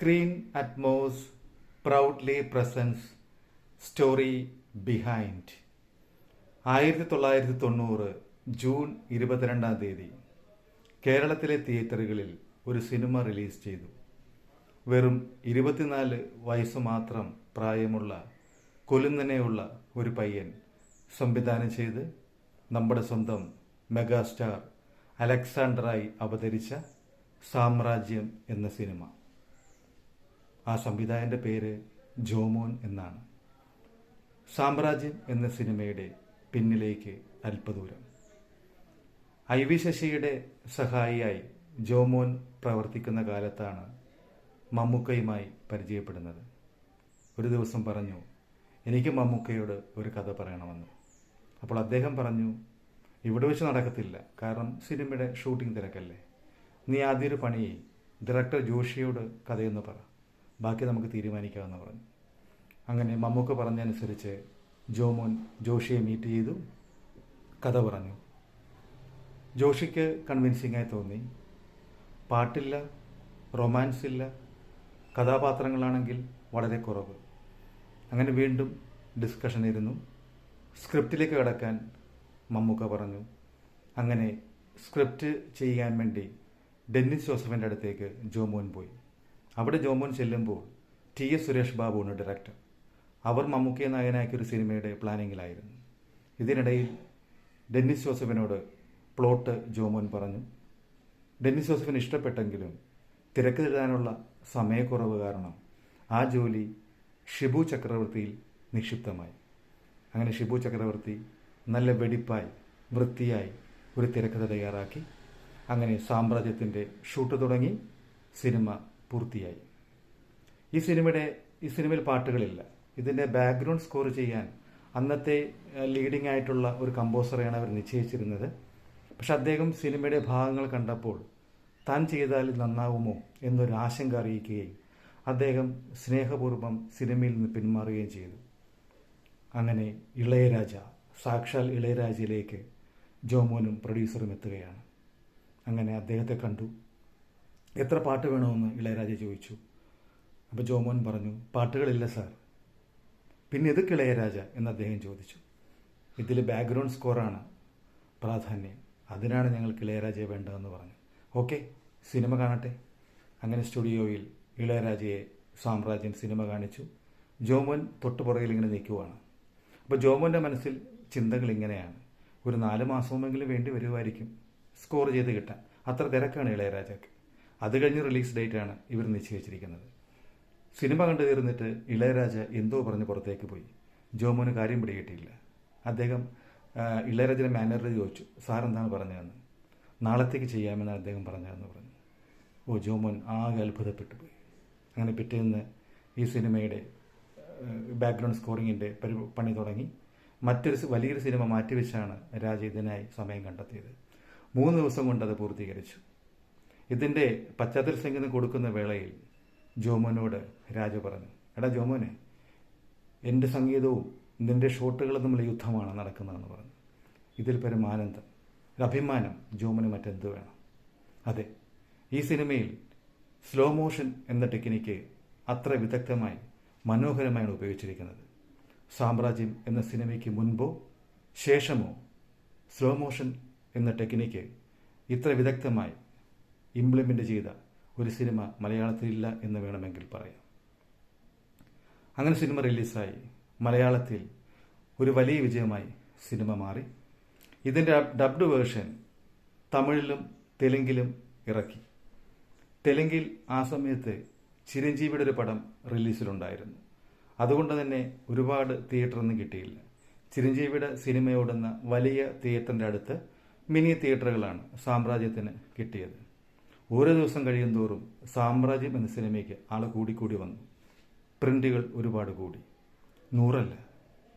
Screen Atmos proudly presents story behind. 1990 June 22 കേരളത്തിലെ തിയേറ്ററുകളിൽ ഒരു സിനിമ റിലീസ് ചെയ്തു. വെറും 24 വയസ്സ് മാത്രം പ്രായമുള്ള കൊലുന്നനെയുള്ള ഒരു പയ്യൻ സംവിധാനം ചെയ്ത് നമ്മുടെ സ്വന്തം മെഗാസ്റ്റാർ അലക്സാണ്ടറായി അവതരിച്ച സാമ്രാജ്യം എന്ന സിനിമ. ആ സംവിധായകന്റെ പേര് ജോമോൻ എന്നാണ്. സാമ്രാജ്യം എന്ന സിനിമയുടെ പിന്നിലേക്ക് അല്പദൂരം. IV ശശിയുടെ സഹായിയായി ജോമോൻ പ്രവർത്തിക്കുന്ന കാലത്താണ് മമ്മൂക്കയുമായി പരിചയപ്പെടുന്നത്. ഒരു ദിവസം പറഞ്ഞു, എനിക്ക് മമ്മൂക്കയോട് ഒരു കഥ പറയണമെന്ന്. അപ്പോൾ അദ്ദേഹം പറഞ്ഞു, ഇവിടെ വെച്ച് നടക്കത്തില്ല, കാരണം സിനിമയുടെ ഷൂട്ടിംഗ് തിരക്കല്ലേ. നീ ആദ്യം ഒരു പണി ഡയറക്ടർ ജോഷിയോട് കഥയെന്ന് പറ, ബാക്കി നമുക്ക് തീരുമാനിക്കാമെന്ന് പറഞ്ഞു. അങ്ങനെ മമ്മൂക്ക പറഞ്ഞനുസരിച്ച് ജോമോൻ ജോഷിയെ മീറ്റ് ചെയ്തു, കഥ പറഞ്ഞു. ജോഷിക്ക് കൺവിൻസിംഗായി തോന്നി. പാട്ടില്ല, റൊമാൻസ് ഇല്ല, കഥാപാത്രങ്ങളാണെങ്കിൽ വളരെ കുറവ്. അങ്ങനെ വീണ്ടും ഡിസ്കഷൻ ഇരുന്നു. സ്ക്രിപ്റ്റിലേക്ക് കടക്കാൻ മമ്മൂക്ക പറഞ്ഞു. അങ്ങനെ സ്ക്രിപ്റ്റ് ചെയ്യാൻ വേണ്ടി ഡെന്നിസ് ജോസഫിൻ്റെ അടുത്തേക്ക് ജോമോൻ പോയി. അവിടെ ജോമോൻ ചെല്ലുമ്പോൾ TS സുരേഷ് ബാബുവാണ് ഡയറക്ടർ. അവർ മമ്മൂക്കയെ നായകനാക്കിയൊരു സിനിമയുടെ പ്ലാനിങ്ങിലായിരുന്നു. ഇതിനിടയിൽ ഡെന്നിസ് ജോസഫിനോട് പ്ലോട്ട് ജോമോൻ പറഞ്ഞു. ഡെന്നിസ് ജോസഫിന് ഇഷ്ടപ്പെട്ടെങ്കിലും തിരക്കെഴുതാനുള്ള സമയക്കുറവ് കാരണം ആ ജോലി ഷിബു ചക്രവർത്തിയിൽ നിക്ഷിപ്തമായി. അങ്ങനെ ഷിബു ചക്രവർത്തി നല്ല വെടിപ്പായി വൃത്തിയായി ഒരു തിരക്കഥ തയ്യാറാക്കി. അങ്ങനെ സാമ്രാജ്യത്തിൻ്റെ ഷൂട്ട് തുടങ്ങി. സിനിമ പൂർത്തിയായി. ഈ സിനിമയിൽ പാട്ടുകളില്ല. ഇതിൻ്റെ ബാക്ക്ഗ്രൗണ്ട് സ്കോർ ചെയ്യാൻ അന്നത്തെ ലീഡിംഗ് ആയിട്ടുള്ള ഒരു കമ്പോസറെയാണ് അവർ നിശ്ചയിച്ചിരുന്നത്. പക്ഷെ അദ്ദേഹം സിനിമയുടെ ഭാഗങ്ങൾ കണ്ടപ്പോൾ താൻ ചെയ്താൽ നന്നാവുമോ എന്നൊരു ആശങ്ക അറിയിക്കുകയും അദ്ദേഹം സ്നേഹപൂർവ്വം സിനിമയിൽ നിന്ന് പിന്മാറുകയും ചെയ്തു. അങ്ങനെ ഇളയരാജ, സാക്ഷാൽ ഇളയരാജയിലേക്ക് ജോമോനും പ്രൊഡ്യൂസറും എത്തുകയാണ്. അങ്ങനെ അദ്ദേഹത്തെ കണ്ടു. എത്ര പാട്ട് വേണമെന്ന് ഇളയരാജ ചോദിച്ചു. അപ്പോൾ ജോമോൻ പറഞ്ഞു, പാട്ടുകളില്ല സാർ. പിന്നെ എതൊക്കെ ഇളയരാജ എന്ന് അദ്ദേഹം ചോദിച്ചു. ഇതിൽ ബാക്ക്ഗ്രൗണ്ട് സ്കോറാണ് പ്രാധാന്യം, അതിനാണ് ഞങ്ങൾക്ക് ഇളയരാജയെ വേണ്ടതെന്ന് പറഞ്ഞു. ഓക്കെ, സിനിമ കാണട്ടെ. അങ്ങനെ സ്റ്റുഡിയോയിൽ ഇളയരാജയെ സാമ്രാജ്യം സിനിമ കാണിച്ചു. ജോമോൻ തൊട്ടുപുറകിൽ ഇങ്ങനെ നിൽക്കുവാണ്. അപ്പോൾ ജോമോൻ്റെ മനസ്സിൽ ചിന്തകൾ ഇങ്ങനെയാണ്, ഒരു 4 മാസമെങ്കിലും വേണ്ടി വരുമായിരിക്കും സ്കോർ ചെയ്ത് കിട്ടാൻ. അത്ര തിരക്കാണ് ഇളയരാജയ്ക്ക്. അത് കഴിഞ്ഞ് റിലീസ് ഡേറ്റാണ് ഇവർ നിശ്ചയിച്ചിരിക്കുന്നത്. സിനിമ കണ്ടു തീർന്നിട്ട് ഇളയരാജ എന്തോ പറഞ്ഞ് പുറത്തേക്ക് പോയി. ജോമോന് കാര്യം പിടികിട്ടിയില്ല. അദ്ദേഹം ഇളയരാജയുടെ മാനേജർ ചോദിച്ചു, സാർ എന്താണ് പറഞ്ഞതെന്ന്. നാളത്തേക്ക് ചെയ്യാമെന്നാണ് അദ്ദേഹം പറഞ്ഞതെന്ന് പറഞ്ഞു. ജോമോൻ ആകെ അത്ഭുതപ്പെട്ടു പോയി. അങ്ങനെ പിറ്റേന്ന് ഈ സിനിമയുടെ ബാക്ക്ഗ്രൗണ്ട് സ്കോറിങ്ങിൻ്റെ പണി തുടങ്ങി. വലിയൊരു സിനിമ മാറ്റിവെച്ചാണ് രാജ ഇതിനായി സമയം കണ്ടെത്തിയത്. 3 ദിവസം കൊണ്ട് അത് പൂർത്തീകരിച്ചു. ഇതിൻ്റെ പശ്ചാത്തല സംഗീതം കൊടുക്കുന്ന വേളയിൽ ജോമോനോട് രാജ പറഞ്ഞു, എടാ ജോമോനെ, എൻ്റെ സംഗീതവും നിൻ്റെ ഷോട്ടുകളും തമ്മിൽ യുദ്ധമാണ് നടക്കുന്നതെന്ന് പറഞ്ഞു. ഇതിൽ പരം ആനന്ദം, അഭിമാനം ജോമോന് മറ്റെന്ത് വേണം. അതെ, ഈ സിനിമയിൽ സ്ലോ മോഷൻ എന്ന ടെക്നിക്ക് അത്ര വിദഗ്ധമായി മനോഹരമായാണ് ഉപയോഗിച്ചിരിക്കുന്നത്. സാമ്രാജ്യം എന്ന സിനിമയ്ക്ക് മുൻപോ ശേഷമോ സ്ലോ മോഷൻ എന്ന ടെക്നിക്ക് ഇത്ര വിദഗ്ധമായി ഇംപ്ലിമെൻ്റ് ചെയ്ത ഒരു സിനിമ മലയാളത്തിലില്ല എന്ന് വേണമെങ്കിൽ പറയാം. അങ്ങനെ സിനിമ റിലീസായി. മലയാളത്തിൽ ഒരു വലിയ വിജയമായി സിനിമ മാറി. ഇതിൻ്റെ ഡബ്ഡ് വേർഷൻ തമിഴിലും തെലുങ്കിലും ഇറക്കി. തെലുങ്കിൽ ആ സമയത്ത് ചിരഞ്ജീവിയുടെ ഒരു പടം റിലീസിലുണ്ടായിരുന്നു. അതുകൊണ്ട് തന്നെ ഒരുപാട് തിയേറ്ററൊന്നും കിട്ടിയില്ല. ചിരഞ്ജീവിയുടെ സിനിമയോടുന്ന വലിയ തിയേറ്ററിൻ്റെ അടുത്ത് മിനി തിയേറ്ററുകളാണ് സാമ്രാജ്യത്തിന് കിട്ടിയത്. ഓരോ ദിവസം കഴിയും തോറും സാമ്രാജ്യം എന്ന സിനിമയ്ക്ക് ആൾ കൂടിക്കൂടി വന്നു. പ്രിന്റുകൾ ഒരുപാട് കൂടി. 100 അല്ല,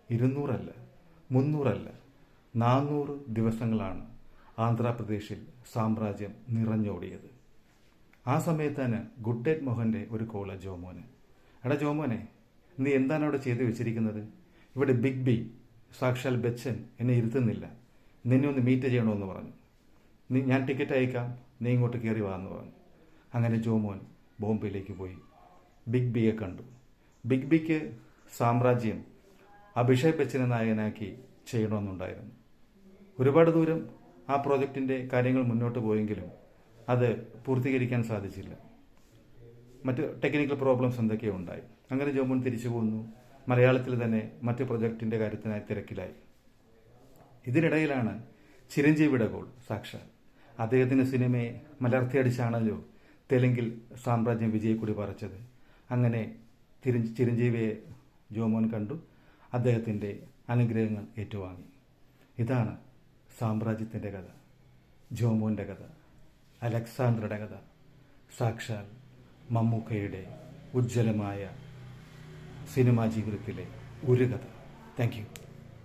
200 അല്ല, 300 അല്ല, 400 ദിവസങ്ങളാണ് ആന്ധ്രാപ്രദേശിൽ സാമ്രാജ്യം നിറഞ്ഞോടിയത്. ആ സമയത്താണ് ഗുഡ് ഡേറ്റ് മോഹൻ്റെ ഒരു കോള് ജോമോന്. എടാ ജോമോനെ, നീ എന്താണ് അവിടെ ചെയ്തു വെച്ചിരിക്കുന്നത്? ഇവിടെ ബിഗ് ബി, സാക്ഷാൽ ബച്ചൻ എന്നെ ഇരുത്തുന്നില്ല, നിന്നെ ഒന്ന് മീറ്റ് ചെയ്യണമെന്ന് പറഞ്ഞു. ഞാൻ ടിക്കറ്റ് അയക്കാം, നീ ഇങ്ങോട്ട് കയറി വാന്ന് പറഞ്ഞു. അങ്ങനെ ജോമോൻ ബോംബെയിലേക്ക് പോയി. ബിഗ് ബിയെ കണ്ടു. ബിഗ് ബിക്ക് സാമ്രാജ്യം അഭിഷേക് ബച്ചനെ നായകനാക്കി ചെയ്യണമെന്നുണ്ടായിരുന്നു. ഒരുപാട് ദൂരം ആ പ്രോജക്റ്റിൻ്റെ കാര്യങ്ങൾ മുന്നോട്ട് പോയെങ്കിലും അത് പൂർത്തീകരിക്കാൻ സാധിച്ചില്ല. മറ്റ് ടെക്നിക്കൽ പ്രോബ്ലംസ് എന്തൊക്കെയോ ഉണ്ടായി. അങ്ങനെ ജോമോൻ തിരിച്ചു പോന്നു. മലയാളത്തിൽ തന്നെ മറ്റ് പ്രൊജക്റ്റിൻ്റെ കാര്യത്തിനായി തിരക്കിലായി. ഇതിനിടയിലാണ് ചിരഞ്ജീവിയുടെ ഗോൾ. സാക്ഷാൽ അദ്ദേഹത്തിൻ്റെ സിനിമയെ മലർത്തിയടിച്ചാണല്ലോ തെലുങ്കിൽ സാമ്രാജ്യം വിജയക്കൊടി പറിച്ചത്. അങ്ങനെ ചിരഞ്ജീവിയെ ജോമോൻ കണ്ടു. അദ്ദേഹത്തിൻ്റെ അനുഗ്രഹങ്ങൾ ഏറ്റുവാങ്ങി. ഇതാണ് സാമ്രാജ്യത്തിൻ്റെ കഥ, ജോമോൻ്റെ കഥ, അലക്സാണ്ടറുടെ കഥ, സാക്ഷാൽ മമ്മൂക്കയുടെ ഉജ്ജ്വലമായ സിനിമാ ജീവിതത്തിലെ ഒരു കഥ. Thank you.